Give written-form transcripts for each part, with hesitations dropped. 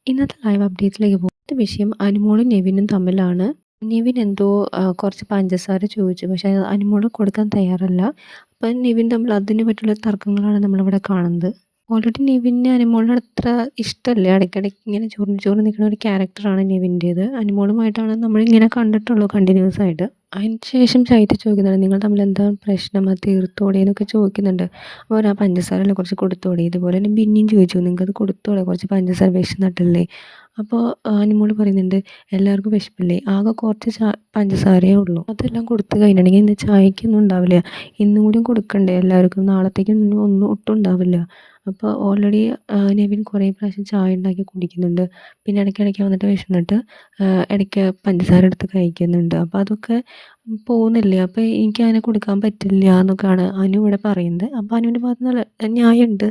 ഇന്നത്തെ ലൈവ് അപ്ഡേറ്റ്സിലേക്ക് പോകുന്ന വിഷയം അനുമോളും നെവിനും തമ്മിലാണ്. നെവിൻ എന്തോ കുറച്ച് പഞ്ചസാര ചോദിച്ചു. പക്ഷേ അത് അനുമോൾ കൊടുക്കാൻ തയ്യാറല്ല. അപ്പം നെവിൻ തമ്മിൽ അതിനെ പറ്റിയുള്ള തർക്കങ്ങളാണ് നമ്മളിവിടെ കാണുന്നത്. ഓൾറെഡി നെവിന് അനുമോളിനോട് അത്ര ഇഷ്ടമല്ല. ഇടയ്ക്കിടയ്ക്ക് ഇങ്ങനെ ചൊറിഞ്ഞ് ചൊറിഞ്ഞ് നിൽക്കുന്ന ഒരു ക്യാരക്ടറാണ് നെവിൻ്റേത്. അനുമോളുമായിട്ടാണ് നമ്മളിങ്ങനെ കണ്ടിട്ടുള്ളൂ കണ്ടിന്യൂസ് ആയിട്ട്. അതിന് ശേഷം ചൈത്ര ചോദിക്കുന്നുണ്ട്, നിങ്ങൾ തമ്മിൽ എന്താ പ്രശ്നം, അത് തീർത്തോടെ എന്നൊക്കെ ചോദിക്കുന്നുണ്ട്. അപ്പോൾ ആ പഞ്ചസാരയെല്ലാം കുറച്ച് കൊടുത്തോടെ. ഇതുപോലെ തന്നെ ബിന്നിയും ചോദിച്ചു, നിങ്ങൾക്കത് കൊടുത്തോടെ, കുറച്ച് പഞ്ചസാര വിശന്നിട്ടല്ലേ. അപ്പോൾ അനുമോൾ പറയുന്നുണ്ട്, എല്ലാവർക്കും വിശപ്പില്ലേ, ആകെ കുറച്ച് പഞ്ചസാരയേ ഉള്ളൂ, അതെല്ലാം കൊടുത്തു കഴിഞ്ഞിട്ടുണ്ടെങ്കിൽ ഇന്ന് ചായക്കൊന്നും ഉണ്ടാവില്ല, ഇന്നും കൂടിയും കൊടുക്കണ്ടേ എല്ലാവർക്കും, നാളത്തേക്കും ഒന്നും ഒട്ടും ഉണ്ടാവില്ല. അപ്പോൾ ഓൾറെഡി നെവിൻ കുറേ പ്രാവശ്യം ചായ ഉണ്ടാക്കി കുടിക്കുന്നുണ്ട്. പിന്നെ ഇടയ്ക്കിടയ്ക്ക് വന്നിട്ട് വിശന്നിട്ട് ഇടയ്ക്ക് പഞ്ചസാര എടുത്ത് കഴിക്കുന്നുണ്ട്. അപ്പോൾ അതൊക്കെ പോകുന്നില്ലേ, അപ്പോൾ എനിക്ക് അങ്ങനെ കൊടുക്കാൻ പറ്റില്ല എന്നൊക്കെയാണ് അനു ഇവിടെ പറയുന്നത്. അപ്പോൾ അനുവിൻ്റെ ഭാഗത്ത് നല്ല ന്യായമുണ്ട്.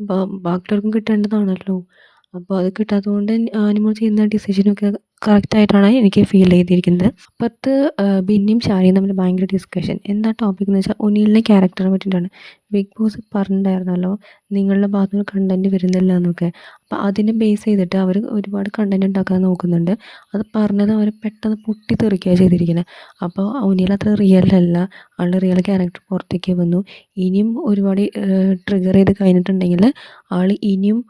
അപ്പോൾ ബാക്കിയുള്ളവർക്കും കിട്ടേണ്ടതാണല്ലോ. അപ്പോൾ അത് കിട്ടാത്തത് കൊണ്ട് അനുമോൾ ചെയ്യുന്ന ഡിസിഷനൊക്കെ കറക്റ്റായിട്ടാണ് എനിക്ക് ഫീൽ ചെയ്തിരിക്കുന്നത്. അപ്പുറത്ത് ബിന്നിയും ഷാനിയും തമ്മിൽ ഭയങ്കര ഡിസ്കഷൻ. എന്താ ടോപ്പിക് എന്ന് വെച്ചാൽ ഒനിലിൻ്റെ ക്യാരക്ടറിനെ പറ്റിയിട്ടാണ്. ബിഗ് ബോസ് പറഞ്ഞിട്ടുണ്ടായിരുന്നല്ലോ നിങ്ങളുടെ ഭാഗത്ത് നിന്ന് കണ്ടൻറ്റ് വരുന്നില്ല എന്നൊക്കെ. അപ്പോൾ അതിനെ ബേസ് ചെയ്തിട്ട് അവർ ഒരുപാട് കണ്ടൻറ്റ് ഉണ്ടാക്കാൻ നോക്കുന്നുണ്ട്. അത് പറഞ്ഞത് അവർ പെട്ടെന്ന് പൊട്ടിത്തെറിക്കുകയാണ് ചെയ്തിരിക്കുന്നത്. അപ്പോൾ ഒനിൽ അത്ര റിയൽ അല്ല, ആളുടെ റിയൽ ക്യാരക്ടർ പുറത്തേക്ക് വന്നു. ഇനിയും ഒരുപാട് ട്രിഗർ ചെയ്ത് കഴിഞ്ഞിട്ടുണ്ടെങ്കിൽ ആൾ ഇനിയും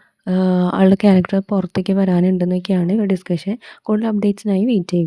ആളുടെ ക്യാരക്ടർ പുറത്തേക്ക് വരാനുണ്ടെന്നൊക്കെയാണ് ഡിസ്കഷൻ. കൂടുതൽ അപ്ഡേറ്റ്സിനായി വെയിറ്റ് ചെയ്യുക.